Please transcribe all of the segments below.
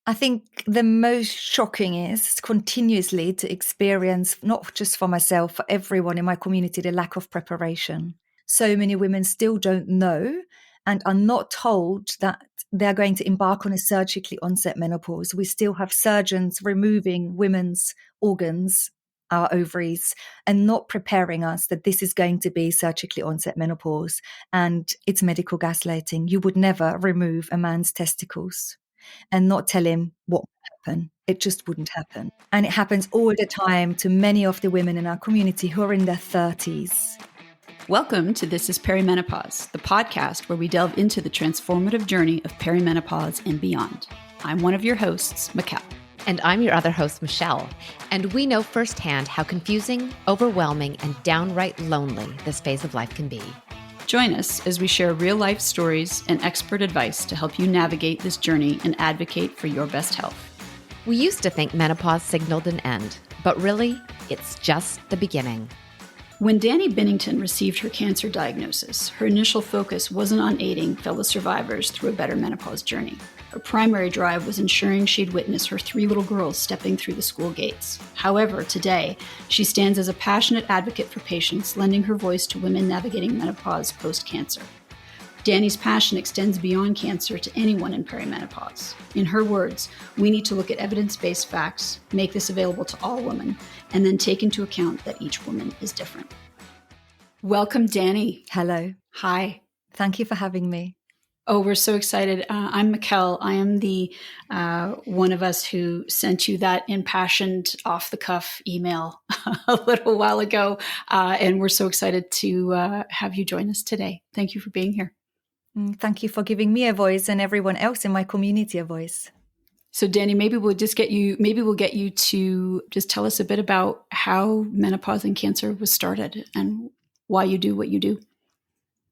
I think the most shocking is continuously to experience, not just for myself, for everyone in my community, the lack of preparation. So many women still don't know and are not told that they're going to embark on a surgically onset menopause. We still have surgeons removing women's organs, our ovaries, and not preparing us that this is going to be surgically onset menopause. And it's medical gaslighting. You would never remove a man's testicles and not tell him what would happen. It just wouldn't happen. And it happens all the time to many of the women in our community who are in their 30s. Welcome to This is Perimenopause, the podcast where we delve into the transformative journey of perimenopause and beyond. I'm one of your hosts, Mikkel. And I'm your other host, Michelle. And we know firsthand how confusing, overwhelming, and downright lonely this phase of life can be. Join us as we share real-life stories and expert advice to help you navigate this journey and advocate for your best health. We used to think menopause signaled an end, but really, it's just the beginning. When Dani Binnington received her cancer diagnosis, her initial focus wasn't on aiding fellow survivors through a better menopause journey. Her primary drive was ensuring she'd witness her 3 little girls stepping through the school gates. However, today, she stands as a passionate advocate for patients, lending her voice to women navigating menopause post-cancer. Dani's passion extends beyond cancer to anyone in perimenopause. In her words, we need to look at evidence-based facts, make this available to all women, and then take into account that each woman is different. Welcome, Dani. Hello. Hi. Thank you for having me. Oh, we're so excited. I'm Mikkel. I am the one of us who sent you that impassioned off-the-cuff email a little while ago. And we're so excited to have you join us today. Thank you for being here. Thank you for giving me a voice and everyone else in my community a voice. So Dani, maybe we'll get you to just tell us a bit about how menopause and cancer was started and why you do what you do.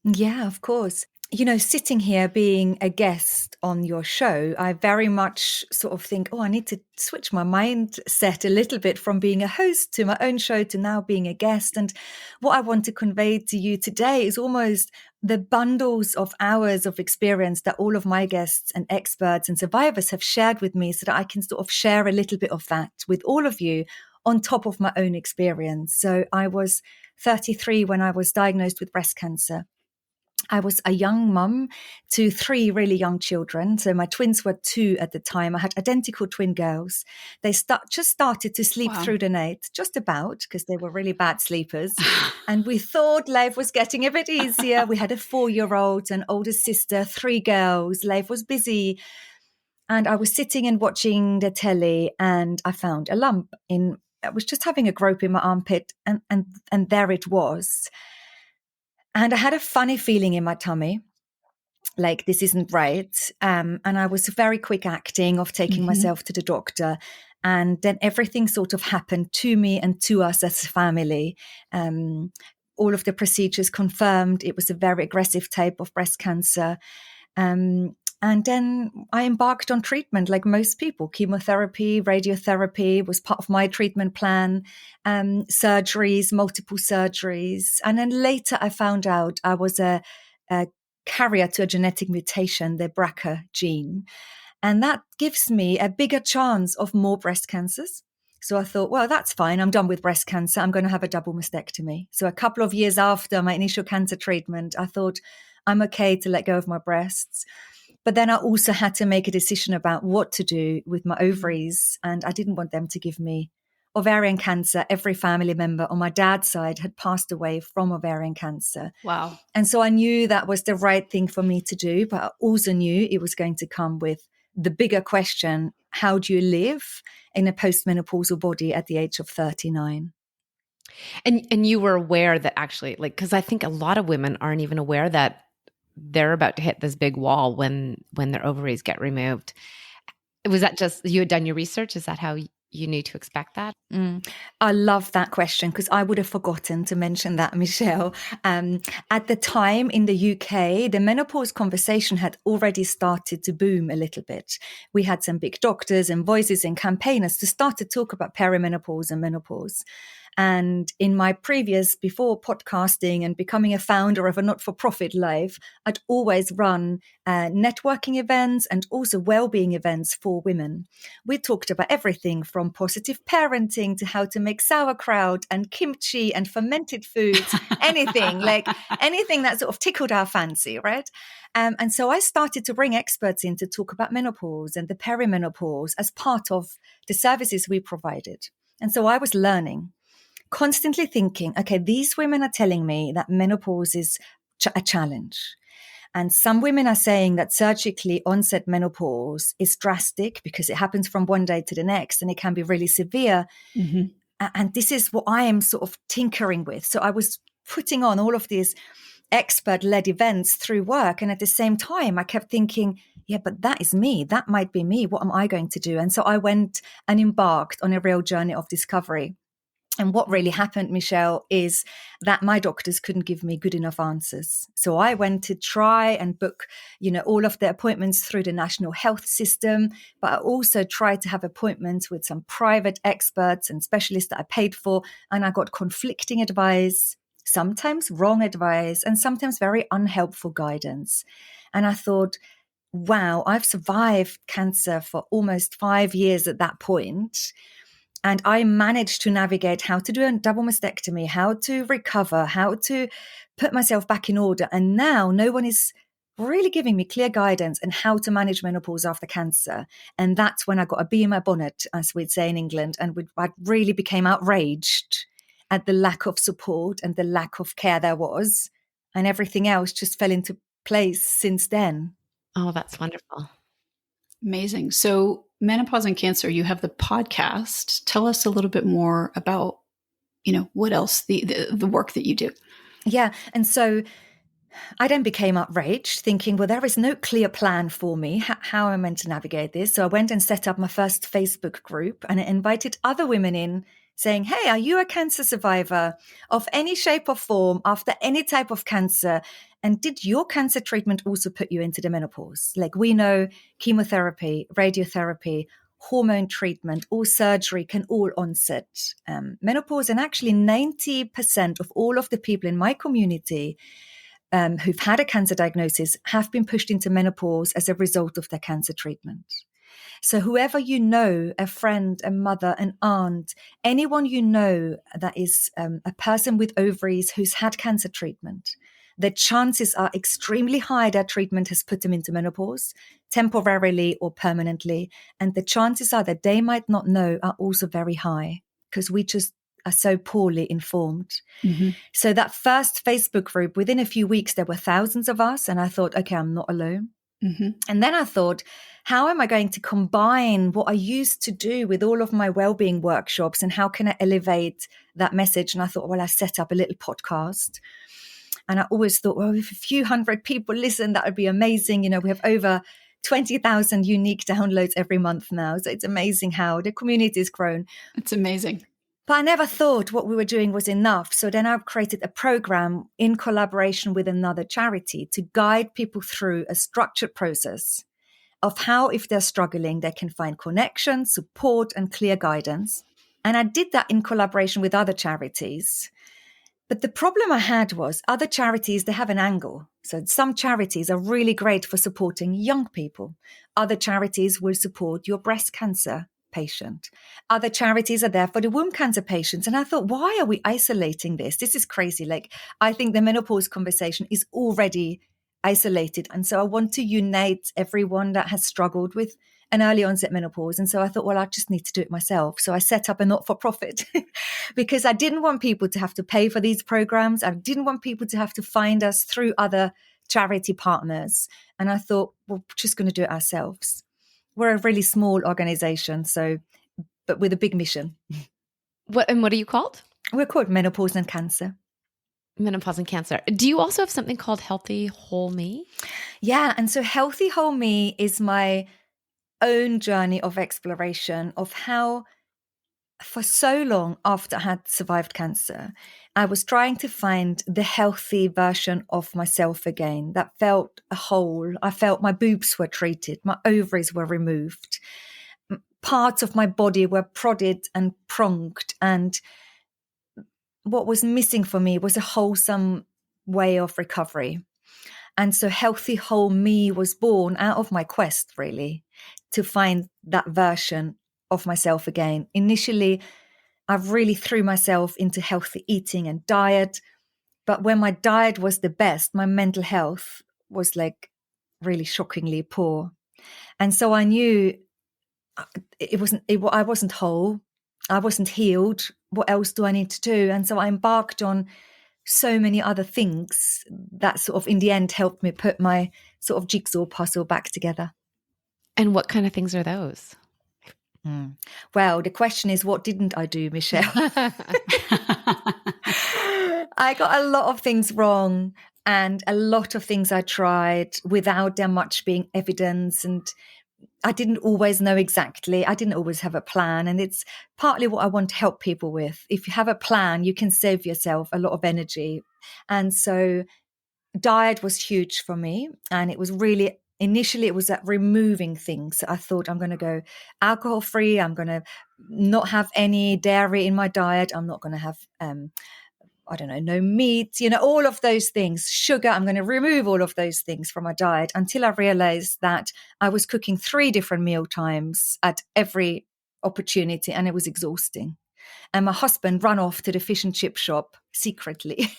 Yeah, of course. You know, sitting here being a guest on your show, I very much sort of think, I need to switch my mindset a little bit from being a host to my own show to now being a guest. And what I want to convey to you today is almost the bundles of hours of experience that all of my guests and experts and survivors have shared with me so that I can sort of share a little bit of that with all of you on top of my own experience. So I was 33 when I was diagnosed with breast cancer. I was a young mum to 3 really young children. So my twins were 2 at the time. I had identical twin girls. They just started to sleep through the night, just about, because they were really bad sleepers. And we thought life was getting a bit easier. We had a 4-year-old, an older sister, 3 girls. Life was busy. And I was sitting and watching the telly and I found a lump I was just having a grope in my armpit and there it was. And I had a funny feeling in my tummy, like this isn't right. And I was very quick acting of taking myself to the doctor. And then everything sort of happened to me and to us as a family. All of the procedures confirmed it was a very aggressive type of breast cancer. And then I embarked on treatment like most people. Chemotherapy, radiotherapy was part of my treatment plan, surgeries, multiple surgeries. And then later I found out I was a carrier to a genetic mutation, the BRCA gene. And that gives me a bigger chance of more breast cancers. So I thought, well, that's fine. I'm done with breast cancer. I'm going to have a double mastectomy. So a couple of years after my initial cancer treatment, I thought I'm okay to let go of my breasts. But then I also had to make a decision about what to do with my ovaries. And I didn't want them to give me ovarian cancer. Every family member on my dad's side had passed away from ovarian cancer. Wow. And so I knew that was the right thing for me to do. But I also knew it was going to come with the bigger question, how do you live in a postmenopausal body at the age of 39? And you were aware that actually, because I think a lot of women aren't even aware that they're about to hit this big wall when their ovaries get removed. Was that just, you had done your research? Is that how you knew to expect that? I love that question because I would have forgotten to mention that, Michelle. At the time in the UK, the menopause conversation had already started to boom a little bit. We had some big doctors and voices and campaigners to start to talk about perimenopause and menopause. And in my before podcasting and becoming a founder of a not-for-profit life, I'd always run networking events and also well-being events for women. We talked about everything from positive parenting to how to make sauerkraut and kimchi and fermented foods, anything that sort of tickled our fancy, right? And so I started to bring experts in to talk about menopause and the perimenopause as part of the services we provided. And so I was learning, constantly thinking, okay, these women are telling me that menopause is a challenge. And some women are saying that surgically onset menopause is drastic because it happens from one day to the next and it can be really severe. Mm-hmm. And this is what I am sort of tinkering with. So I was putting on all of these expert-led events through work. And at the same time, I kept thinking, yeah, but that is me. That might be me. What am I going to do? And so I went and embarked on a real journey of discovery. And what really happened, Michelle, is that my doctors couldn't give me good enough answers. So I went to try and book, all of the appointments through the national health system. But I also tried to have appointments with some private experts and specialists that I paid for. And I got conflicting advice, sometimes wrong advice, and sometimes very unhelpful guidance. And I thought, wow, I've survived cancer for almost 5 years at that point. And I managed to navigate how to do a double mastectomy, how to recover, how to put myself back in order. And now no one is really giving me clear guidance on how to manage menopause after cancer. And that's when I got a bee in my bonnet, as we'd say in England. And I really became outraged at the lack of support and the lack of care there was. And everything else just fell into place since then. Oh, that's wonderful. Amazing. So Menopause and Cancer, you have the podcast. Tell us a little bit more about, what else, the work that you do. Yeah. And so I then became outraged, thinking, well, there is no clear plan for me. How am I meant to navigate this? So I went and set up my first Facebook group and I invited other women in saying, hey, are you a cancer survivor of any shape or form after any type of cancer? And did your cancer treatment also put you into the menopause? Like we know chemotherapy, radiotherapy, hormone treatment, or surgery can all onset menopause. And actually 90% of all of the people in my community who've had a cancer diagnosis have been pushed into menopause as a result of their cancer treatment. So whoever you know, a friend, a mother, an aunt, anyone you know that is a person with ovaries who's had cancer treatment, the chances are extremely high that treatment has put them into menopause, temporarily or permanently. And the chances are that they might not know are also very high because we just are so poorly informed. Mm-hmm. So that first Facebook group, within a few weeks, there were thousands of us. And I thought, okay, I'm not alone. Mm-hmm. And then I thought, how am I going to combine what I used to do with all of my wellbeing workshops and how can I elevate that message? And I thought, well, I set up a little podcast. And I always thought, well, if a few hundred people listen, that would be amazing. We have over 20,000 unique downloads every month now. So it's amazing how the community has grown. It's amazing. But I never thought what we were doing was enough. So then I've created a program in collaboration with another charity to guide people through a structured process of how, if they're struggling, they can find connection, support, and clear guidance. And I did that in collaboration with other charities. But the problem I had was other charities, they have an angle. So some charities are really great for supporting young people. Other charities will support your breast cancer patient. Other charities are there for the womb cancer patients. And I thought, why are we isolating this? This is crazy. Like, I think the menopause conversation is already isolated. And so I want to unite everyone that has struggled with an early onset menopause. And so I thought, well, I just need to do it myself. So I set up a not-for-profit because I didn't want people to have to pay for these programs. I didn't want people to have to find us through other charity partners. And I thought, we're just going to do it ourselves. We're a really small organization, but with a big mission. What are you called? We're called Menopause and Cancer. Menopause and Cancer. Do you also have something called Healthy Whole Me? Yeah. And so Healthy Whole Me is my own journey of exploration of how for so long after I had survived cancer, I was trying to find the healthy version of myself again that felt whole. I felt my boobs were treated, my ovaries were removed, parts of my body were prodded and pronged, and what was missing for me was a wholesome way of recovery. And so Healthy Whole Me was born out of my quest, really, to find that version of myself again. Initially, I really threw myself into healthy eating and diet. But when my diet was the best, my mental health was like really shockingly poor. And so I knew I wasn't whole. I wasn't healed. What else do I need to do? And so I embarked on so many other things that sort of in the end helped me put my sort of jigsaw puzzle back together. And what kind of things are those? Well, the question is, what didn't I do, Michelle? I got a lot of things wrong, and a lot of things I tried without there much being evidence, and I didn't always know exactly. I didn't always have a plan, and it's partly what I want to help people with. If you have a plan, you can save yourself a lot of energy. And so diet was huge for me, and it was really initially it was at removing things. I thought I'm going to go alcohol free. I'm going to not have any dairy in my diet. I'm not going to have I don't know, no meat, all of those things, sugar. I'm going to remove all of those things from my diet, until I realized that I was cooking 3 different meal times at every opportunity, and it was exhausting. And my husband ran off to the fish and chip shop secretly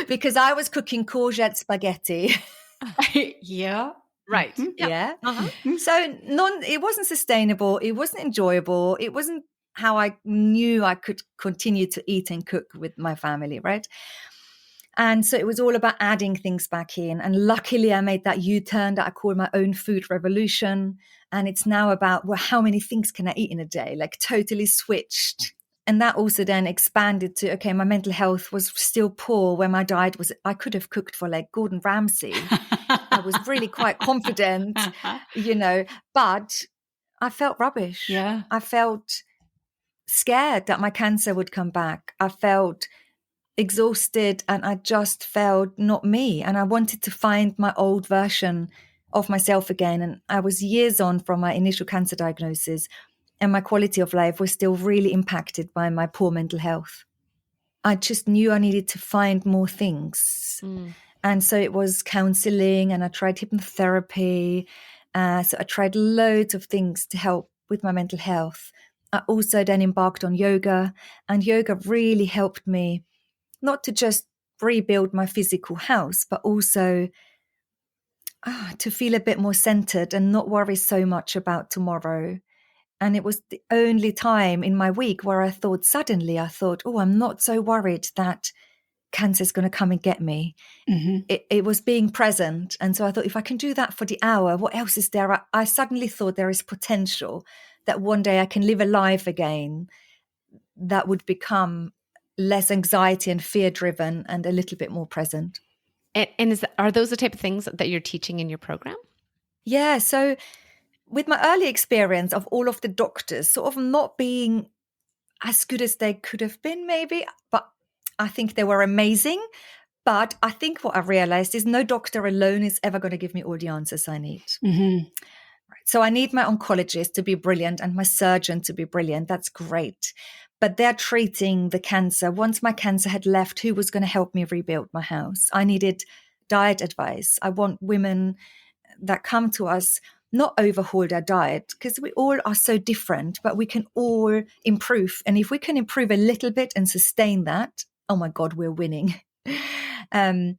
because I was cooking courgette spaghetti. Yeah. Right. Mm-hmm. Yeah. Uh-huh. So it wasn't sustainable. It wasn't enjoyable. It wasn't how I knew I could continue to eat and cook with my family, right? And so it was all about adding things back in. And luckily I made that U-turn that I call my own food revolution. And it's now about, well, how many things can I eat in a day? Like totally switched. And that also then expanded to, okay, my mental health was still poor when my diet was, I could have cooked for like Gordon Ramsay. I was really quite confident, but I felt rubbish. Yeah. I felt scared that my cancer would come back. I felt exhausted, and I just felt not me. And I wanted to find my old version of myself again. And I was years on from my initial cancer diagnosis, and my quality of life was still really impacted by my poor mental health. I just knew I needed to find more things. And so it was counseling, and I tried hypnotherapy. So I tried loads of things to help with my mental health. I also then embarked on yoga, and yoga really helped me not to just rebuild my physical house, but also to feel a bit more centered and not worry so much about tomorrow. And it was the only time in my week where I thought, oh, I'm not so worried that cancer is going to come and get me. Mm-hmm. It was being present. And so I thought, if I can do that for the hour, what else is there? I suddenly thought there is potential that one day I can live a life again that would become less anxiety and fear driven and a little bit more present. And are those the type of things that you're teaching in your program? Yeah. So with my early experience of all of the doctors sort of not being as good as they could have been, maybe, but I think they were amazing. But I think what I realized is no doctor alone is ever going to give me all the answers I need. Mm-hmm. So I need my oncologist to be brilliant and my surgeon to be brilliant. That's great. But they're treating the cancer. Once my cancer had left, who was going to help me rebuild my house? I needed diet advice. I want women that come to us not overhaul their diet, because we all are so different, but we can all improve. And if we can improve a little bit and sustain that, oh my God, we're winning. And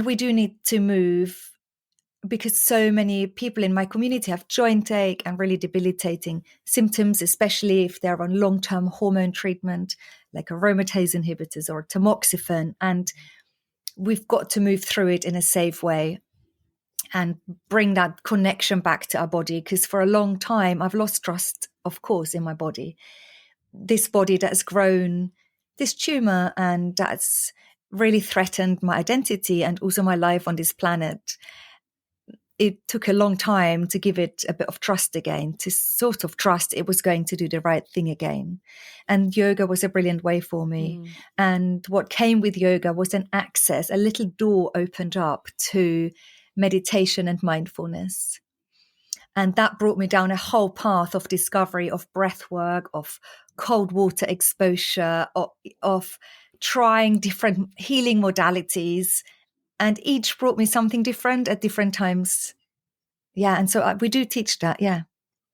we do need to move, because so many people in my community have joint ache and really debilitating symptoms, especially if they're on long-term hormone treatment, like aromatase inhibitors or tamoxifen. And we've got to move through it in a safe way and bring that connection back to our body. Because for a long time, I've lost trust, of course, in my body. This body that has grown this tumor and that's really threatened my identity and also my life on this planet. It took a long time to give it a bit of trust again, to sort of trust it was going to do the right thing again. And yoga was a brilliant way for me. And what came with yoga was an access, a little door opened up to meditation and mindfulness. And that brought me down a whole path of discovery, of breath work, of cold water exposure, of trying different healing modalities. And each brought me something different at different times. Yeah. And so we do teach that. Yeah.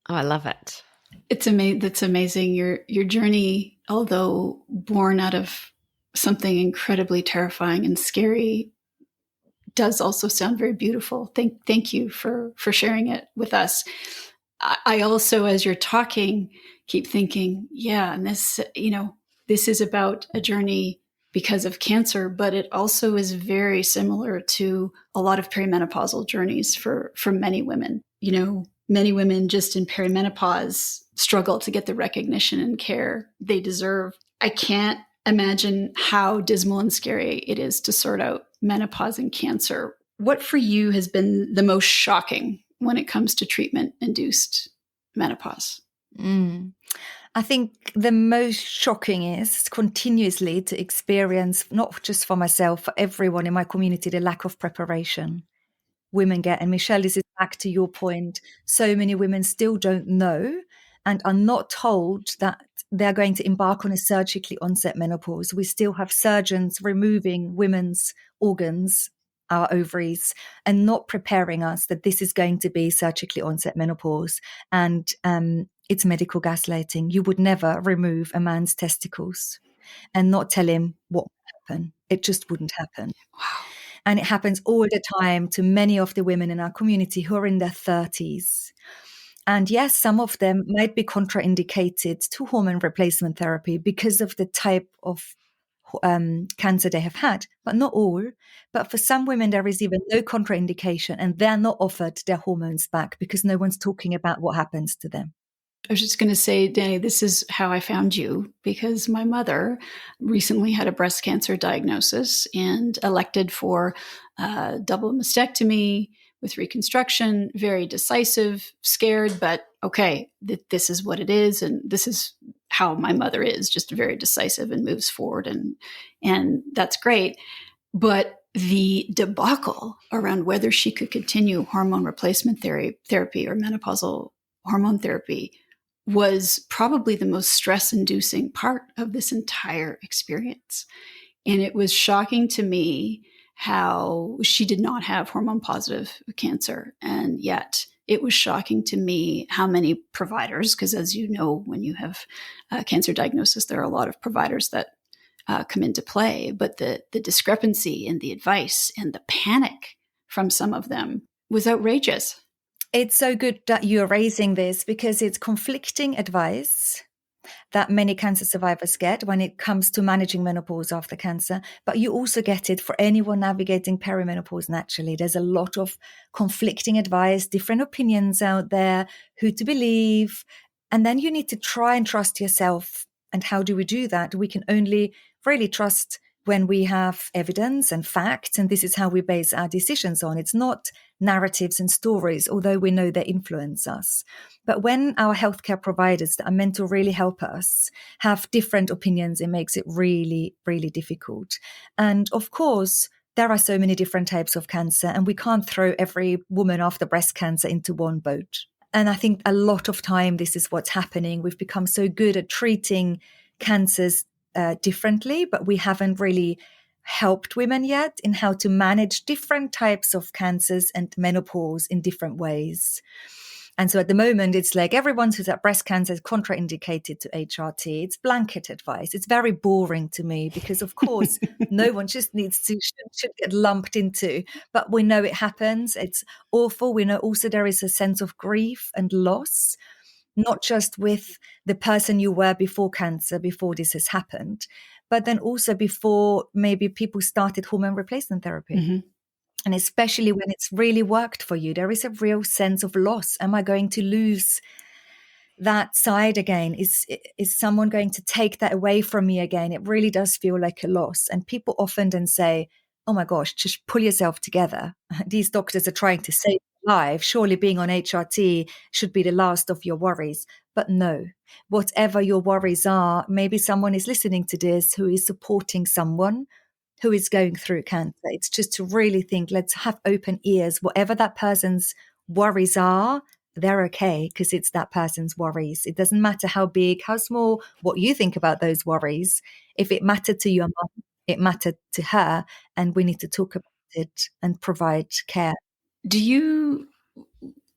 Oh, I love it. That's amazing. Your journey, although born out of something incredibly terrifying and scary, does also sound very beautiful. Thank you for sharing it with us. I also, as you're talking, keep thinking, yeah, and this, this is about a journey because of cancer, but it also is very similar to a lot of perimenopausal journeys for many women. Many women just in perimenopause struggle to get the recognition and care they deserve. I can't imagine how dismal and scary it is to sort out menopause and cancer. What for you has been the most shocking when it comes to treatment-induced menopause? I think the most shocking is continuously to experience, not just for myself, for everyone in my community, the lack of preparation women get. And Michelle, this is back to your point. So many women still don't know and are not told that they're going to embark on a surgically onset menopause. We still have surgeons removing women's organs, our ovaries, and not preparing us that this is going to be surgically onset menopause. And it's medical gaslighting. You would never remove a man's testicles and not tell him what would happen. It just wouldn't happen. Wow. And it happens all the time to many of the women in our community who are in their 30s. And yes, some of them might be contraindicated to hormone replacement therapy because of the type of cancer they have had, but not all. But for some women, there is even no contraindication and they're not offered their hormones back because no one's talking about what happens to them. I was just going to say, Dani, this is how I found you, because my mother recently had a breast cancer diagnosis and elected for double mastectomy with reconstruction, very decisive, scared, but okay, this is what it is. And this is how my mother is, just very decisive and moves forward. And that's great. But the debacle around whether she could continue hormone replacement therapy or menopausal hormone therapy was probably the most stress-inducing part of this entire experience. And it was shocking to me how she did not have hormone-positive cancer. And yet it was shocking to me how many providers, because as you know, when you have a cancer diagnosis, there are a lot of providers that come into play. But the discrepancy in the advice and the panic from some of them was outrageous. It's so good that you're raising this because it's conflicting advice that many cancer survivors get when it comes to managing menopause after cancer. But you also get it for anyone navigating perimenopause naturally. There's a lot of conflicting advice, different opinions out there, who to believe. And then you need to try and trust yourself. And how do we do that? We can only really trust when we have evidence and facts, and this is how we base our decisions on. It's not narratives and stories, although we know they influence us. But when our healthcare providers that are meant to really help us have different opinions, it makes it really, really difficult. And of course, there are so many different types of cancer, and we can't throw every woman after breast cancer into one boat. And I think a lot of time, this is what's happening. We've become so good at treating cancers differently, but we haven't really helped women yet in how to manage different types of cancers and menopause in different ways. And so at the moment, it's like everyone who's at breast cancer is contraindicated to HRT. It's blanket advice. It's very boring to me because, of course, no one just should get lumped into. But we know it happens. It's awful. We know also there is a sense of grief and loss, not just with the person you were before cancer, before this has happened, but then also before maybe people started hormone replacement therapy. Mm-hmm. And especially when it's really worked for you, there is a real sense of loss. Am I going to lose that side again? Is someone going to take that away from me again? It really does feel like a loss. And people often then say, oh my gosh, just pull yourself together. These doctors are trying to save your life. Surely being on HRT should be the last of your worries. But no, whatever your worries are, maybe someone is listening to this who is supporting someone who is going through cancer. It's just to really think, let's have open ears. Whatever that person's worries are, they're okay because it's that person's worries. It doesn't matter how big, how small, what you think about those worries. If it mattered to your mum, it mattered to her, and we need to talk about it and provide care. Do you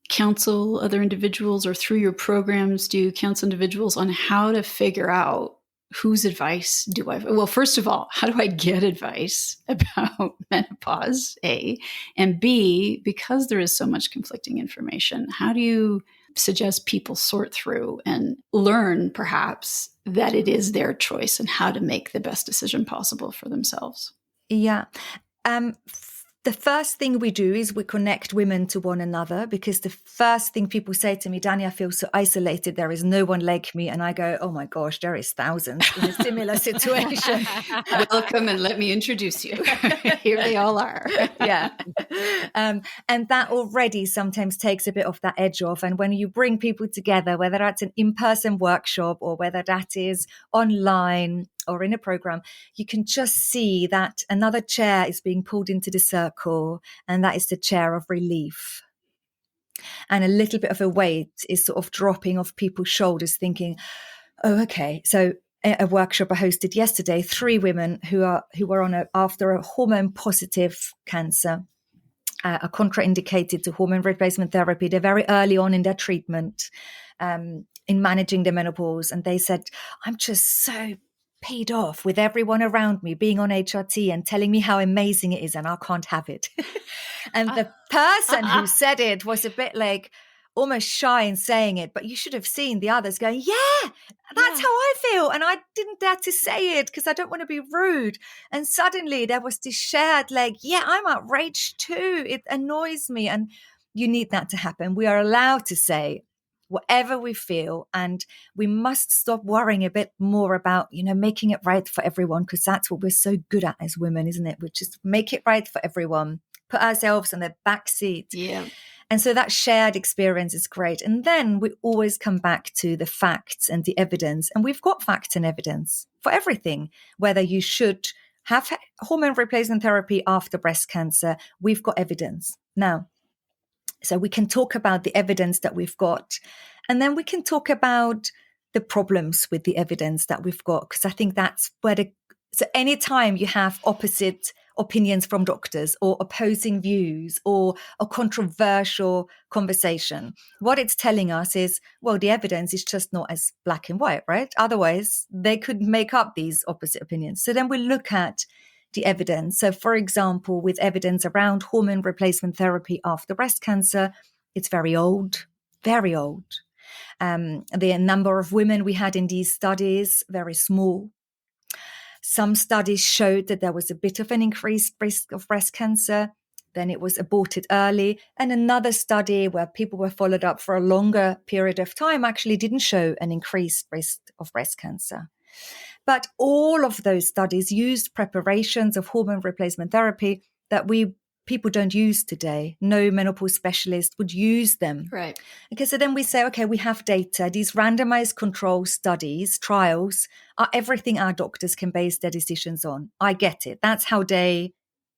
counsel other individuals, or through your programs, do you counsel individuals on how to figure out whose advice do I? Well, first of all, how do I get advice about menopause, A? And B, because there is so much conflicting information, how do you suggest people sort through and learn perhaps that it is their choice and how to make the best decision possible for themselves? Yeah. The first thing we do is we connect women to one another, because the first thing people say to me, Dani, I feel so isolated. There is no one like me. And I go, oh my gosh, there is thousands in a similar situation. Welcome, and let me introduce you. Here they all are. Yeah. And that already sometimes takes a bit of that edge off. And when you bring people together, whether that's an in-person workshop or whether that is online or in a program, you can just see that another chair is being pulled into the circle, and that is the chair of relief. And a little bit of a weight is sort of dropping off people's shoulders, thinking, oh, okay. So a workshop I hosted yesterday, 3 women who were on after a hormone positive cancer, are contraindicated to hormone replacement therapy. They're very early on in their treatment, in managing the menopause. And they said, I'm just so paid off with everyone around me being on HRT and telling me how amazing it is, and I can't have it. And the person who said it was a bit like almost shy in saying it, but you should have seen the others going, yeah, that's how I feel. And I didn't dare to say it because I don't want to be rude. And suddenly there was this shared like, yeah, I'm outraged too. It annoys me. And you need that to happen. We are allowed to say whatever we feel, and we must stop worrying a bit more about, making it right for everyone, because that's what we're so good at as women, isn't it? We just make it right for everyone, put ourselves on the back seat. Yeah. And so that shared experience is great. And then we always come back to the facts and the evidence. And we've got facts and evidence for everything, whether you should have hormone replacement therapy after breast cancer. We've got evidence now. So we can talk about the evidence that we've got, and then we can talk about the problems with the evidence that we've got, because I think that's where so anytime you have opposite opinions from doctors or opposing views or a controversial conversation, what it's telling us is, well, the evidence is just not as black and white, right? Otherwise, they could make up these opposite opinions. So then we look at the evidence. So, for example, with evidence around hormone replacement therapy after breast cancer, it's very old, very old. The number of women we had in these studies, very small. Some studies showed that there was a bit of an increased risk of breast cancer. Then it was aborted early. And another study where people were followed up for a longer period of time actually didn't show an increased risk of breast cancer. But all of those studies used preparations of hormone replacement therapy that people don't use today. No menopause specialist would use them. Right. Okay, so then we say, okay, we have data. These randomized control studies, trials, are everything our doctors can base their decisions on. I get it. That's how they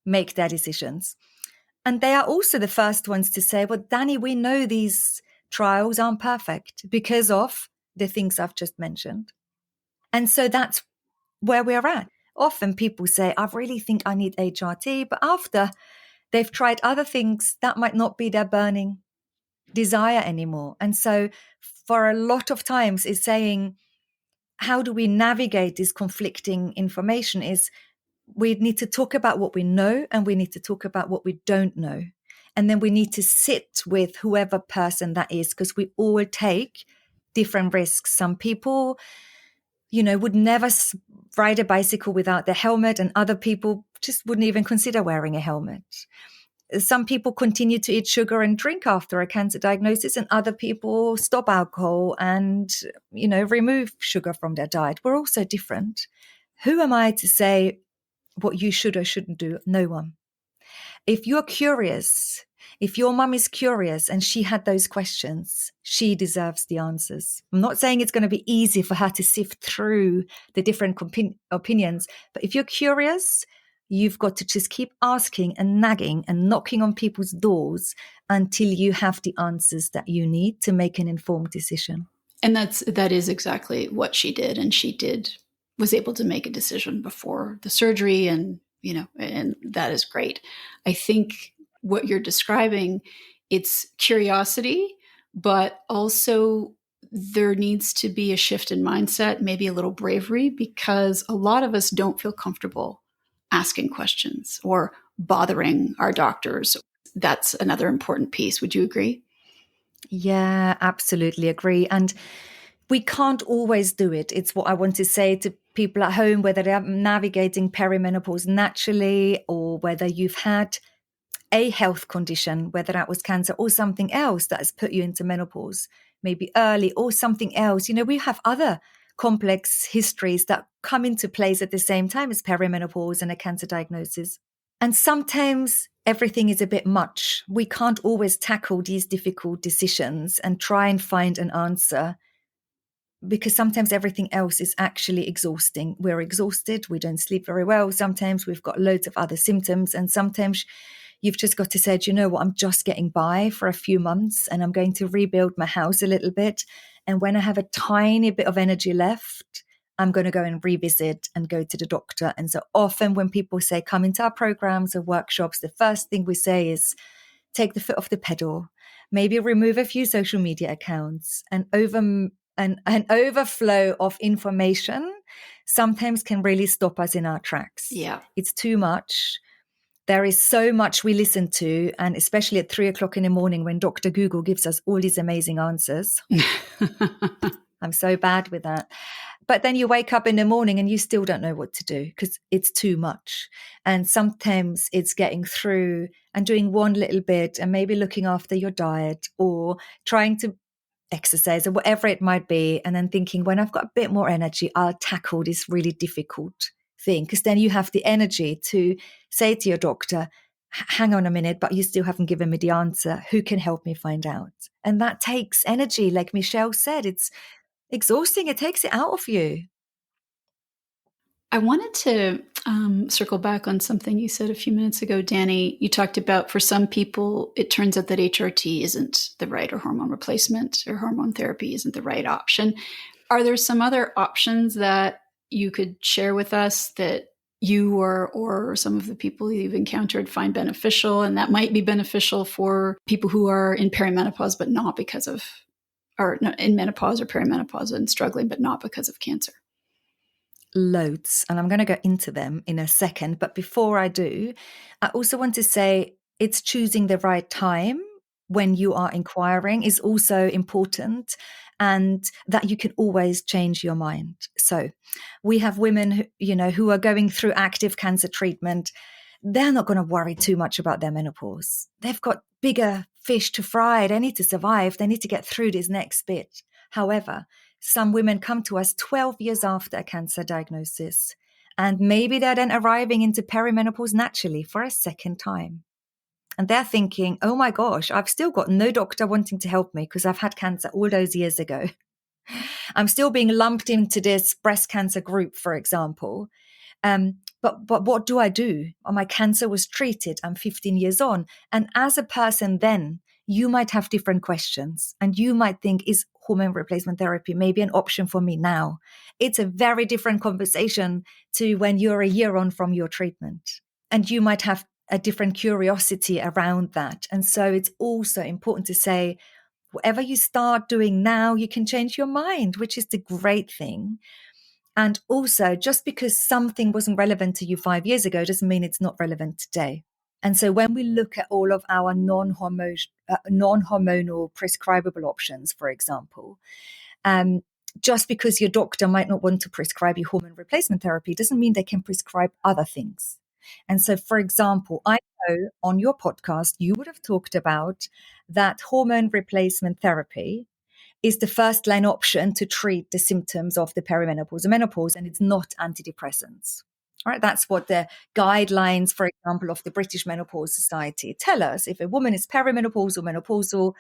make their decisions. And they are also the first ones to say, well, Dani, we know these trials aren't perfect because of the things I've just mentioned. And so that's where we're at. Often people say, I really think I need HRT, but after they've tried other things, that might not be their burning desire anymore. And so for a lot of times it's saying, how do we navigate this conflicting information is we need to talk about what we know and we need to talk about what we don't know. And then we need to sit with whoever person that is, because we all take different risks. Some people would never ride a bicycle without their helmet, and other people just wouldn't even consider wearing a helmet. Some people continue to eat sugar and drink after a cancer diagnosis, and other people stop alcohol and, remove sugar from their diet. We're all so different. Who am I to say what you should or shouldn't do? No one. If you're curious, if your mum is curious and she had those questions, she deserves the answers. I'm not saying it's going to be easy for her to sift through the different opinions, but if you're curious, You've got to just keep asking and nagging and knocking on people's doors until you have the answers that you need to make an informed decision. And that is exactly what she did. And was able to make a decision before the surgery, and that is great. I think what you're describing, it's curiosity, but also there needs to be a shift in mindset, maybe a little bravery, because a lot of us don't feel comfortable asking questions or bothering our doctors. That's another important piece. Would you agree? Yeah, absolutely agree. And we can't always do it. It's what I want to say to people at home, whether they're navigating perimenopause naturally or whether you've had a health condition, whether that was cancer or something else that has put you into menopause, maybe early or something else. We have other complex histories that come into place at the same time as perimenopause and a cancer diagnosis. And sometimes everything is a bit much. We can't always tackle these difficult decisions and try and find an answer, because sometimes everything else is actually exhausting. We're exhausted. We don't sleep very well. Sometimes we've got loads of other symptoms. And sometimes you've just got to say, you know what, I'm just getting by for a few months and I'm going to rebuild my house a little bit. And when I have a tiny bit of energy left, I'm going to go and revisit and go to the doctor. And so often when people say, come into our programs or workshops, the first thing we say is take the foot off the pedal, maybe remove a few social media accounts. And an overflow of information sometimes can really stop us in our tracks. Yeah. It's too much. There is so much we listen to, and especially at 3:00 in the morning when Dr. Google gives us all these amazing answers. I'm so bad with that. But then you wake up in the morning and you still don't know what to do because it's too much. And sometimes it's getting through and doing one little bit and maybe looking after your diet or trying to exercise or whatever it might be. And then thinking, when I've got a bit more energy, I'll tackle this really difficult thing. Because then you have the energy to say to your doctor, hang on a minute, but you still haven't given me the answer. Who can help me find out? And that takes energy. Like Michelle said, it's exhausting. It takes it out of you. I wanted to circle back on something you said a few minutes ago, Dani. You talked about, for some people, it turns out that HRT isn't the right, or hormone replacement or hormone therapy isn't the right option. Are there some other options that you could share with us that you or some of the people you've encountered find beneficial, and that might be beneficial for people who are in perimenopause, but not because of, or no, in menopause or perimenopause and struggling, but not because of cancer? Loads. And I'm going to go into them in a second. But before I do, I also want to say it's choosing the right time when you are inquiring is also important, and that you can always change your mind. So we have women who are going through active cancer treatment. They're not going to worry too much about their menopause. They've got bigger fish to fry. They need to survive. They need to get through this next bit. However, some women come to us 12 years after a cancer diagnosis, and maybe they're then arriving into perimenopause naturally for a second time. And they're thinking, oh my gosh, I've still got no doctor wanting to help me because I've had cancer all those years ago. I'm still being lumped into this breast cancer group, for example. But what do I do? My cancer was treated. I'm 15 years on. And as a person then, you might have different questions and you might think, is hormone replacement therapy maybe an option for me now? It's a very different conversation to when you're a year on from your treatment. And you might have a different curiosity around that. And so it's also important to say, whatever you start doing now, you can change your mind, which is the great thing. And also, just because something wasn't relevant to you 5 years ago doesn't mean it's not relevant today. And so when we look at all of our non-hormonal prescribable options, for example, just because your doctor might not want to prescribe you hormone replacement therapy doesn't mean they can prescribe other things. And so, for example, I know on your podcast, you would have talked about that hormone replacement therapy is the first line option to treat the symptoms of the perimenopause and menopause, and it's not antidepressants. All right, that's what the guidelines, for example, of the British Menopause Society tell us. If a woman is perimenopausal, menopausal,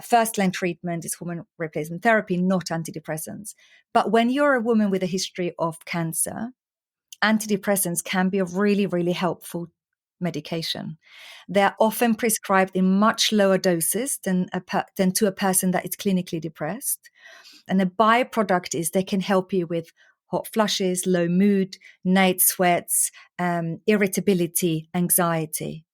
first line treatment is hormone replacement therapy, not antidepressants. But when you're a woman with a history of cancer, antidepressants can be a really, really helpful medication. They're often prescribed in much lower doses than to a person that is clinically depressed. And the byproduct is they can help you with hot flushes, low mood, night sweats, irritability, anxiety.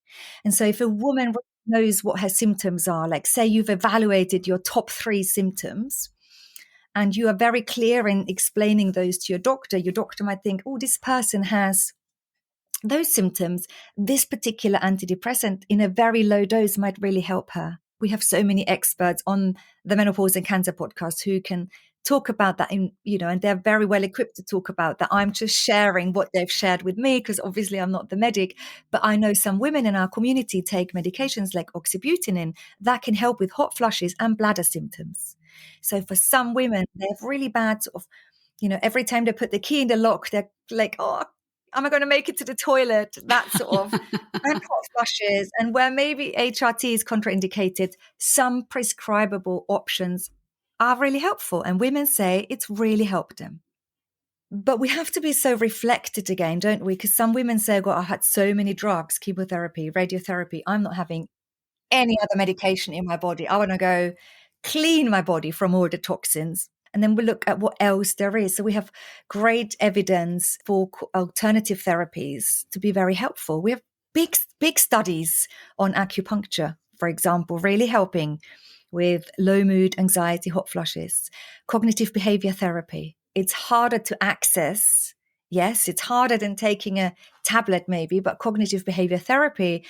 And so if a woman knows what her symptoms are, like say you've evaluated your top 3 symptoms, and you are very clear in explaining those to your doctor might think, oh, this person has those symptoms. This particular antidepressant in a very low dose might really help her. We have so many experts on the Menopause and Cancer podcast who can talk about that and they're very well equipped to talk about that. I'm just sharing what they've shared with me because obviously I'm not the medic, but I know some women in our community take medications like oxybutynin that can help with hot flushes and bladder symptoms. So for some women, they have really bad sort of, every time they put the key in the lock, they're like, oh, am I going to make it to the toilet? That sort of, and hot flushes. And where maybe HRT is contraindicated, some prescribable options are really helpful. And women say it's really helped them. But we have to be so reflected again, don't we? Because some women say, well, I had so many drugs, chemotherapy, radiotherapy. I'm not having any other medication in my body. I want to go clean my body from all the toxins. And then we look at what else there is. So we have great evidence for alternative therapies to be very helpful. We have big studies on acupuncture, for example, really helping with low mood, anxiety, hot flushes. Cognitive behavior therapy. It's harder to access. Yes, it's harder than taking a tablet maybe, but cognitive behavior therapy,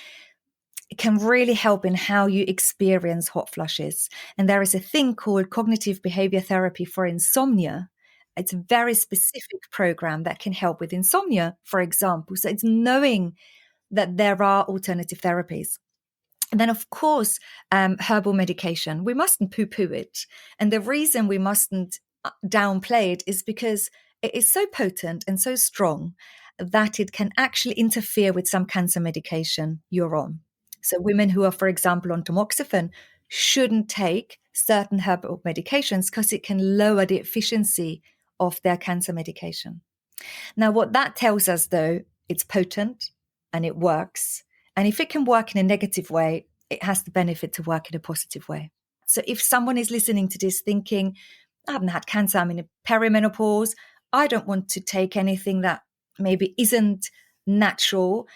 it can really help in how you experience hot flushes. And there is a thing called cognitive behavior therapy for insomnia. It's a very specific program that can help with insomnia, for example. So it's knowing that there are alternative therapies. And then, of course, herbal medication. We mustn't poo-poo it. And the reason we mustn't downplay it is because it is so potent and so strong that it can actually interfere with some cancer medication you're on. So women who are, for example, on tamoxifen shouldn't take certain herbal medications because it can lower the efficiency of their cancer medication. Now, what that tells us, though, it's potent and it works. And if it can work in a negative way, it has the benefit to work in a positive way. So if someone is listening to this thinking, I haven't had cancer, I'm in a perimenopause, I don't want to take anything that maybe isn't natural,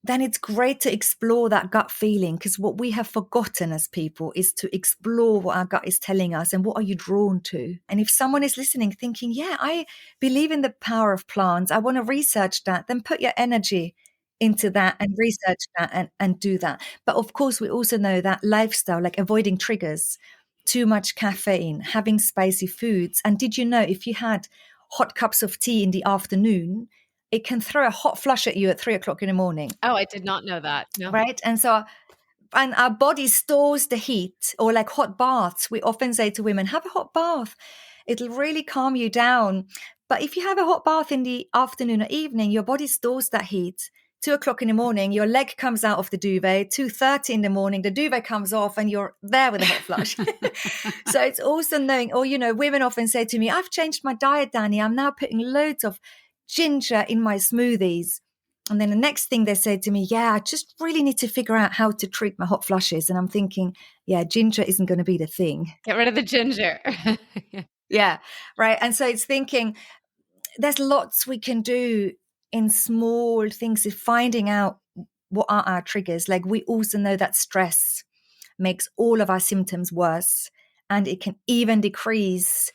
then it's great to explore that gut feeling, because what we have forgotten as people is to explore what our gut is telling us and what are you drawn to. And if someone is listening thinking, yeah, I believe in the power of plants, I want to research that, then put your energy into that and research that and do that. But of course, we also know that lifestyle, like avoiding triggers, too much caffeine, having spicy foods. And did you know if you had hot cups of tea in the afternoon, it can throw a hot flush at you at 3 o'clock in the morning. Oh, I did not know that. No. Right. And so, and our body stores the heat, or like hot baths. We often say to women, have a hot bath. It'll really calm you down. But if you have a hot bath in the afternoon or evening, your body stores that heat. 2 o'clock in the morning, your leg comes out of the duvet. 2:30 in the morning, the duvet comes off and you're there with a hot flush. So it's also knowing, or, women often say to me, I've changed my diet, Dani. I'm now putting loads of ginger in my smoothies. And then the next thing they say to me, yeah, I just really need to figure out how to treat my hot flushes. And I'm thinking, yeah, ginger isn't going to be the thing. Get rid of the ginger. Yeah, right. And so it's thinking there's lots we can do in small things of finding out what are our triggers. Like we also know that stress makes all of our symptoms worse, and it can even decrease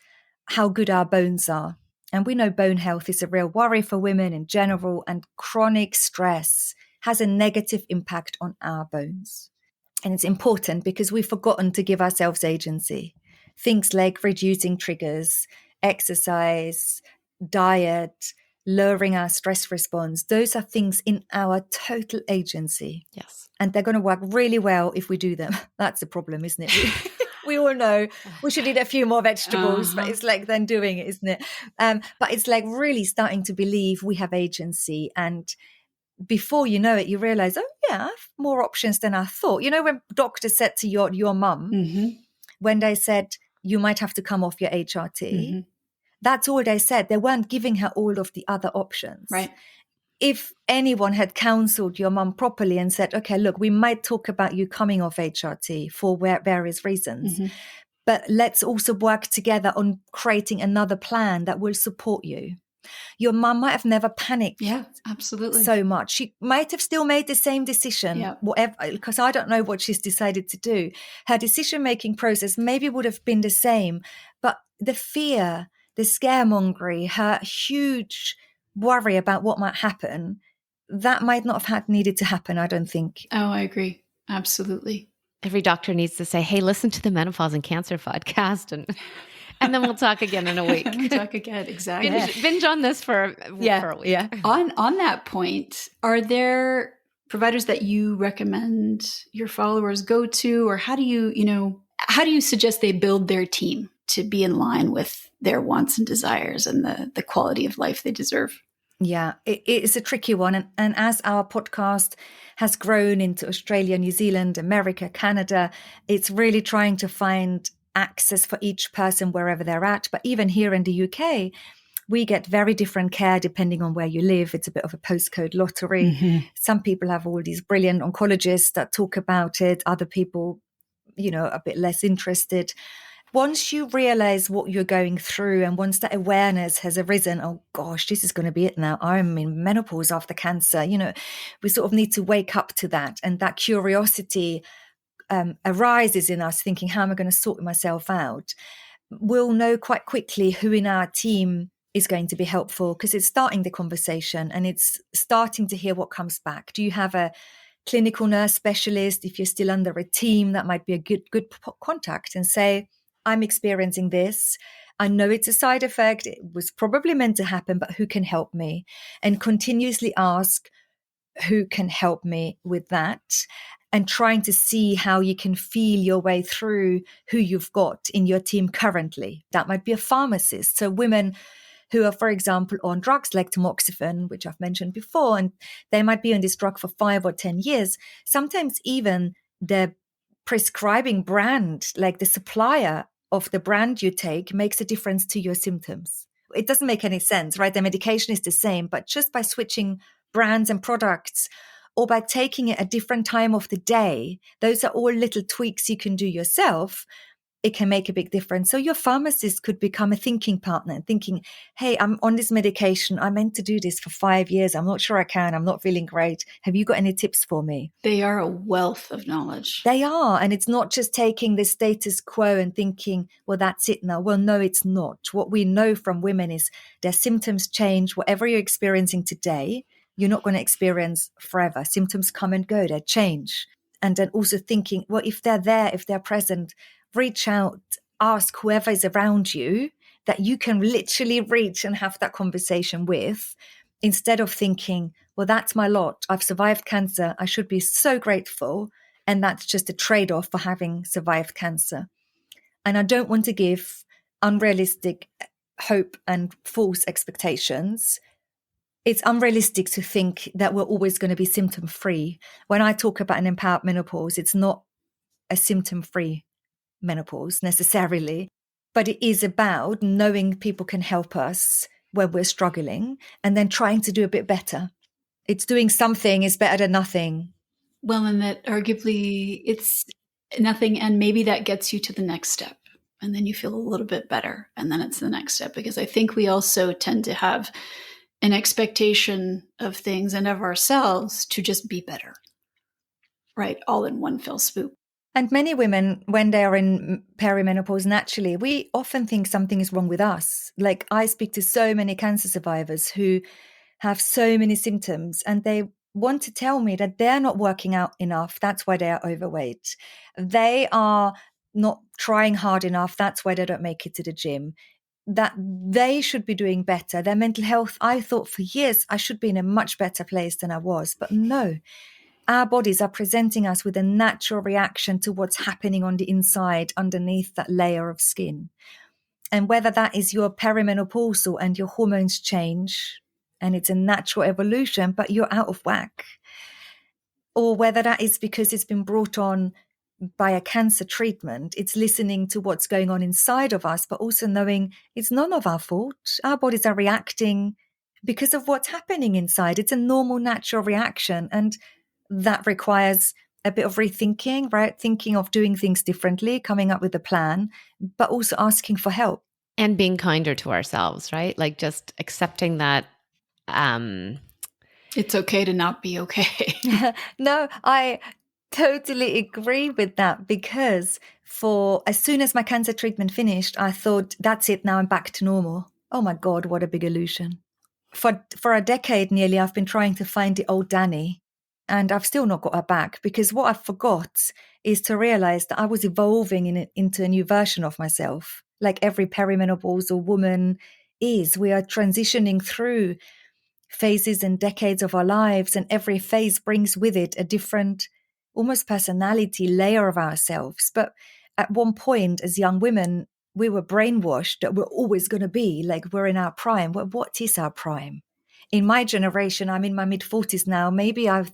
how good our bones are. And we know bone health is a real worry for women in general, and chronic stress has a negative impact on our bones. And it's important because we've forgotten to give ourselves agency. Things like reducing triggers, exercise, diet, lowering our stress response, those are things in our total agency. Yes. And they're going to work really well if we do them. That's the problem, isn't it? We all know we should eat a few more vegetables, but it's like then doing it, isn't it? But it's like really starting to believe we have agency. And before you know it, you realize, oh yeah, I have more options than I thought. When doctors said to your mum, when they said, you might have to come off your HRT, That's all they said. They weren't giving her all of the other options. Right. If anyone had counseled your mum properly and said, okay, look, we might talk about you coming off HRT for various reasons, but let's also work together on creating another plan that will support you. Your mum might have never panicked absolutely. so much. She might have still made the same decision, whatever, because I don't know what she's decided to do. Her decision-making process maybe would have been the same, but the fear, the scaremongery, her huge worry about what might happen, that might not have had needed to happen, I don't think. Oh, I agree. Absolutely. Every doctor needs to say, hey, listen to the Menopause and Cancer podcast, and then we'll talk again in a week. We'll talk again, exactly. Binge on this for a week. Yeah. On that point, are there providers that you recommend your followers go to, or how do you suggest they build their team to be in line with their wants and desires and the quality of life they deserve? Yeah, it is a tricky one. And as our podcast has grown into Australia, New Zealand, America, Canada, it's really trying to find access for each person wherever they're at. But even here in the UK, we get very different care depending on where you live. It's a bit of a postcode lottery. Some people have all these brilliant oncologists that talk about it. Other people, a bit less interested. Once you realize what you're going through and once that awareness has arisen, oh gosh, this is going to be it now. I'm in menopause after cancer. We sort of need to wake up to that. And that curiosity arises in us thinking, how am I going to sort myself out? We'll know quite quickly who in our team is going to be helpful because it's starting the conversation and it's starting to hear what comes back. Do you have a clinical nurse specialist? If you're still under a team, that might be a good contact and say, I'm experiencing this. I know it's a side effect. It was probably meant to happen, but who can help me? And continuously ask who can help me with that and trying to see how you can feel your way through who you've got in your team currently. That might be a pharmacist. So women who are, for example, on drugs like tamoxifen, which I've mentioned before, and they might be on this drug for 5 or 10 years. Sometimes even the prescribing brand, like the supplier of the brand you take, makes a difference to your symptoms. It doesn't make any sense, right? The medication is the same, but just by switching brands and products or by taking it at a different time of the day, those are all little tweaks you can do yourself. It can make a big difference. So your pharmacist could become a thinking partner and thinking, hey, I'm on this medication. I meant to do this for 5 years. I'm not sure I can. I'm not feeling great. Have you got any tips for me? They are a wealth of knowledge. They are. And it's not just taking the status quo and thinking, well, that's it now. Well, no, it's not. What we know from women is their symptoms change. Whatever you're experiencing today, you're not going to experience forever. Symptoms come and go. They change. And then also thinking, well, if they're there, if they're present, reach out, ask whoever is around you that you can literally reach and have that conversation with, instead of thinking, well, that's my lot. I've survived cancer. I should be so grateful. And that's just a trade-off for having survived cancer. And I don't want to give unrealistic hope and false expectations. It's unrealistic to think that we're always going to be symptom-free. When I talk about an empowered menopause, it's not a symptom-free menopause necessarily, but it is about knowing people can help us when we're struggling and then trying to do a bit better. It's doing something is better than nothing. Well, and that arguably it's nothing, and maybe that gets you to the next step, and then you feel a little bit better, and then it's the next step, because I think we also tend to have an expectation of things and of ourselves to just be better, right? All in one fell swoop. And many women, when they are in perimenopause, naturally, we often think something is wrong with us. Like I speak to so many cancer survivors who have so many symptoms and they want to tell me that they're not working out enough. That's why they are overweight. They are not trying hard enough. That's why they don't make it to the gym. That they should be doing better. Their mental health, I thought for years I should be in a much better place than I was. But no. Our bodies are presenting us with a natural reaction to what's happening on the inside underneath that layer of skin. And whether that is your perimenopausal and your hormones change and it's a natural evolution, but you're out of whack, or whether that is because it's been brought on by a cancer treatment, it's listening to what's going on inside of us, but also knowing it's none of our fault. Our bodies are reacting because of what's happening inside. It's a normal, natural reaction. And that requires a bit of rethinking, right? Thinking of doing things differently, coming up with a plan, but also asking for help. And being kinder to ourselves, right? Like just accepting that it's okay to not be okay. No, I totally agree with that, because for as soon as my cancer treatment finished, I thought, that's it, now I'm back to normal. Oh my God, what a big illusion. For a decade nearly, I've been trying to find the old Dani, and I've still not got her back, because what I forgot is to realize that I was evolving into a new version of myself, like every perimenopausal woman is. We are transitioning through phases and decades of our lives, and every phase brings with it a different, almost personality layer of ourselves. But at one point, as young women, we were brainwashed that we're always going to be like we're in our prime. Well, what is our prime? In my generation, I'm in my mid-40s now. Maybe I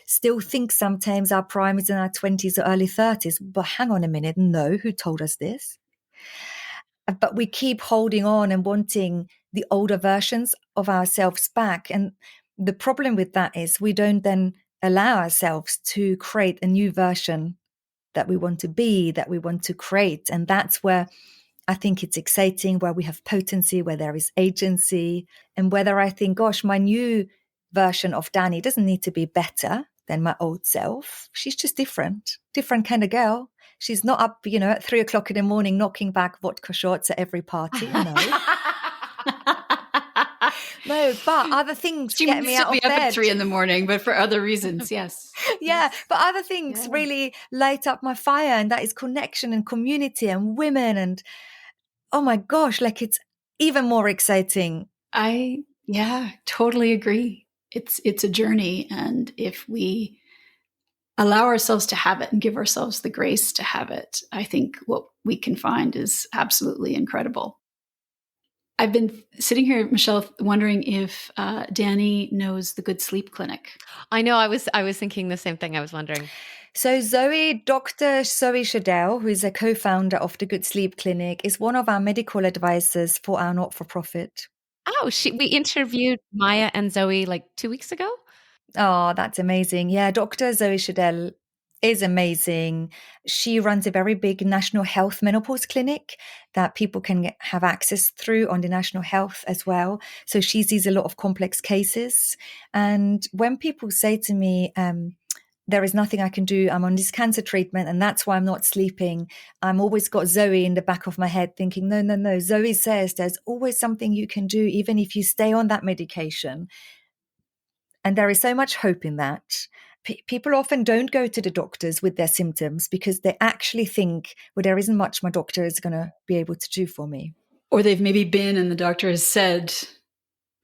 still think sometimes our prime is in our 20s or early 30s. But hang on a minute. No, who told us this? But we keep holding on and wanting the older versions of ourselves back. And the problem with that is we don't then allow ourselves to create a new version that we want to be, that we want to create. And that's where I think it's exciting, where we have potency, where there is agency, and whether I think, gosh, my new version of Dani doesn't need to be better than my old self. She's just different kind of girl. She's not up, at 3:00 in the morning, knocking back vodka shots at every party. No. No, but other things She get needs me to out be of up bed. at 3 a.m, but for other reasons, yes. Yeah, but other things really light up my fire, and that is connection and community and women. And oh my gosh, like it's even more exciting. I totally agree. It's a journey, and if we allow ourselves to have it and give ourselves the grace to have it, I think what we can find is absolutely incredible. I've been sitting here, Michelle, wondering if Dani knows the Good Sleep Clinic. I know. I was thinking the same thing. I was wondering. So Dr. Zoe Shadell, who is a co-founder of the Good Sleep Clinic, is one of our medical advisors for our not-for-profit. Oh, we interviewed Maya and Zoe like 2 weeks ago. Oh, that's amazing. Yeah, Dr. Zoe Shadell is amazing. She runs a very big national health menopause clinic that people can have access through on the national health as well. So she sees a lot of complex cases. And when people say to me, there is nothing I can do, I'm on this cancer treatment and that's why I'm not sleeping, I'm always got Zoe in the back of my head thinking, no. Zoe says there's always something you can do, even if you stay on that medication. And there is so much hope in that. People often don't go to the doctors with their symptoms because they actually think, well, there isn't much my doctor is going to be able to do for me. Or they've maybe been and the doctor has said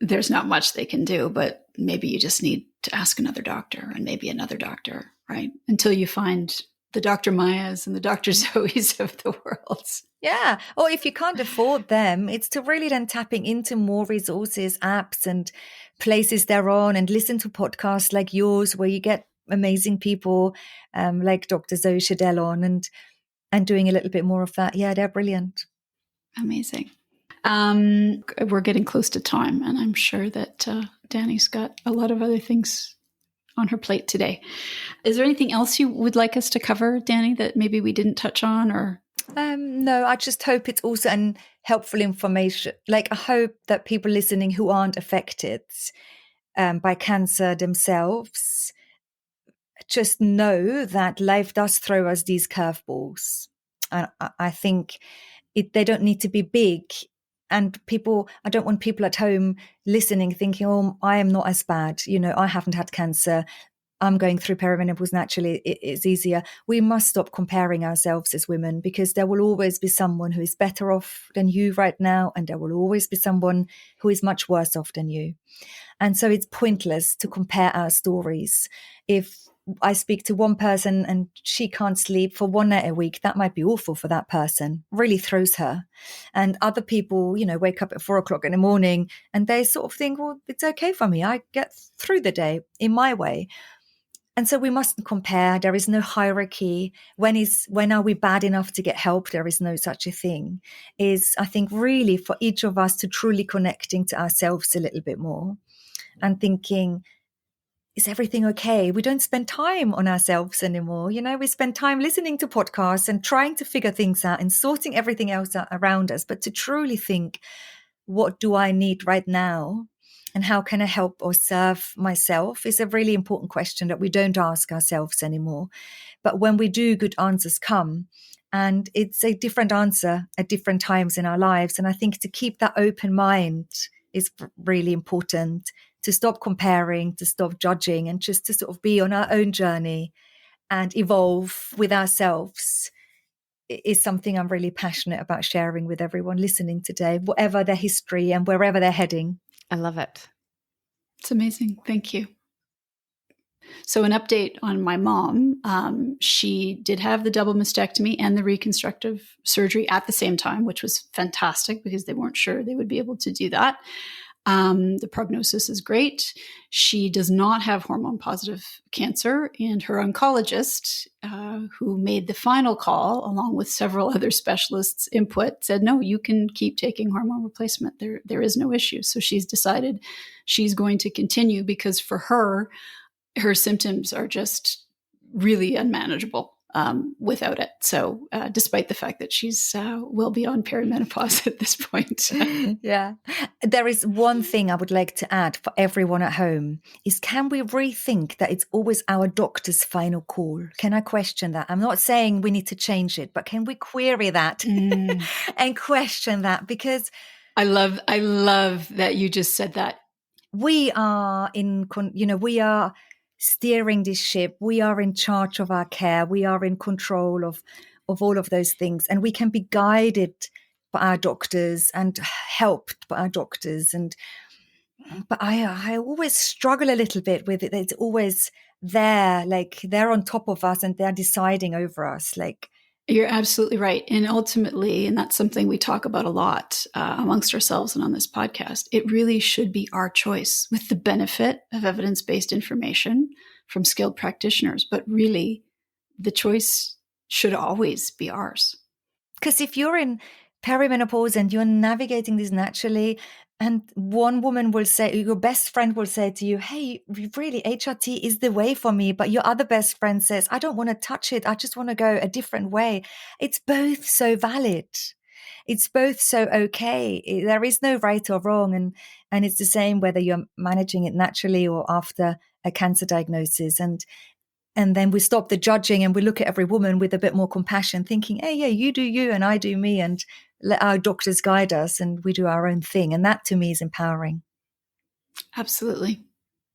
there's not much they can do, but maybe you just need to ask another doctor and maybe another doctor, right? Until you find the Dr. Mayas and the Dr. Zoes of the world. Yeah. Or if you can't afford them, it's to really then tapping into more resources, apps and places they're on, and listen to podcasts like yours where you get amazing people like Dr. Zoe Shadell on and doing a little bit more of that. Yeah, they're brilliant. Amazing. We're getting close to time, and I'm sure that Dani's got a lot of other things on her plate today. Is there anything else you would like us to cover, Dani, that maybe we didn't touch on? Or no, I just hope it's also an helpful information. Like I hope that people listening who aren't affected by cancer themselves just know that life does throw us these curveballs. And I think they don't need to be big. And I don't want people at home listening thinking, oh, I am not as bad. I haven't had cancer. I'm going through perimenopause naturally. It's easier. We must stop comparing ourselves as women, because there will always be someone who is better off than you right now. And there will always be someone who is much worse off than you. And so it's pointless to compare our stories. If I speak to one person and she can't sleep for one night a week, that might be awful for that person, really throws her. And other people, wake up at 4:00 in the morning and they sort of think, well, it's okay for me. I get through the day in my way. And so we mustn't compare. There is no hierarchy. When are we bad enough to get help? There is no such a thing. Is, I think, really for each of us to truly connecting to ourselves a little bit more and thinking, is everything okay? We don't spend time on ourselves anymore. We spend time listening to podcasts and trying to figure things out and sorting everything else out around us. But to truly think, what do I need right now? And how can I help or serve myself is a really important question that we don't ask ourselves anymore. But when we do, good answers come. And it's a different answer at different times in our lives. And I think to keep that open mind is really important, to stop comparing, to stop judging, and just to sort of be on our own journey and evolve with ourselves is something I'm really passionate about sharing with everyone listening today, whatever their history and wherever they're heading. I love it. It's amazing. Thank you. So an update on my mom. She did have the double mastectomy and the reconstructive surgery at the same time, which was fantastic because they weren't sure they would be able to do that. The prognosis is great. She does not have hormone positive cancer, and her oncologist, who made the final call along with several other specialists' input, said, no, you can keep taking hormone replacement. There is no issue. So she's decided she's going to continue because for her symptoms are just really unmanageable without it. So despite the fact that she's well beyond perimenopause at this point. Yeah. There is one thing I would like to add for everyone at home is, can we rethink that it's always our doctor's final call? Can I question that? I'm not saying we need to change it, but can we query that and question that? Because I love that you just said that. We are we are steering this ship. We are in charge of our care. We are in control of all of those things. And we can be guided by our doctors and helped by our doctors. But I always struggle a little bit with it. It's always there, like they're on top of us and they're deciding over us. Like, you're absolutely right. And ultimately, and that's something we talk about a lot amongst ourselves and on this podcast, it really should be our choice with the benefit of evidence-based information from skilled practitioners. But really, the choice should always be ours. Because if you're in perimenopause and you're navigating this naturally, and one woman will say, your best friend will say to you, hey, really, HRT is the way for me. But your other best friend says, I don't want to touch it. I just want to go a different way. It's both so valid. It's both so okay. There is no right or wrong. And it's the same whether you're managing it naturally or after a cancer diagnosis. And then we stop the judging and we look at every woman with a bit more compassion, thinking, hey, yeah, you do you and I do me, and let our doctors guide us and we do our own thing. And that to me is empowering. Absolutely.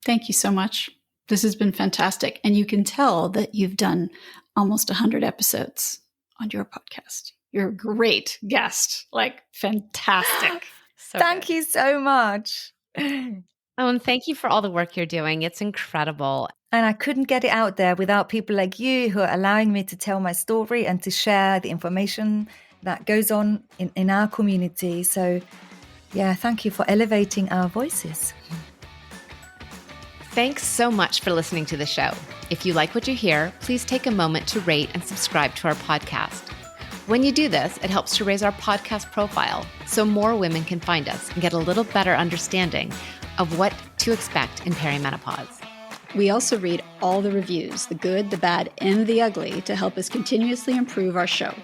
Thank you so much. This has been fantastic. And you can tell that you've done almost 100 episodes on your podcast. You're a great guest, like fantastic. Thank you so much. Oh, and thank you for all the work you're doing. It's incredible. And I couldn't get it out there without people like you who are allowing me to tell my story and to share the information that goes on in our community. So, yeah, thank you for elevating our voices. Thanks so much for listening to the show. If you like what you hear, please take a moment to rate and subscribe to our podcast. When you do this, it helps to raise our podcast profile so more women can find us and get a little better understanding of what to expect in perimenopause. We also read all the reviews, the good, the bad, and the ugly, to help us continuously improve our show.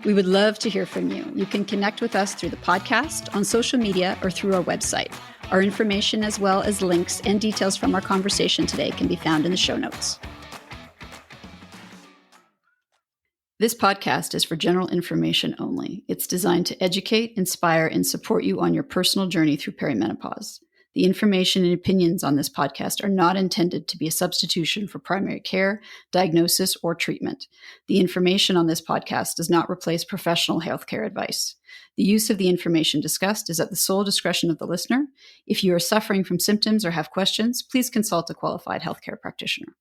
We would love to hear from you. You can connect with us through the podcast, on social media, or through our website. Our information, as well as links and details from our conversation today, can be found in the show notes. This podcast is for general information only. It's designed to educate, inspire, and support you on your personal journey through perimenopause. The information and opinions on this podcast are not intended to be a substitution for primary care, diagnosis, or treatment. The information on this podcast does not replace professional healthcare advice. The use of the information discussed is at the sole discretion of the listener. If you are suffering from symptoms or have questions, please consult a qualified healthcare practitioner.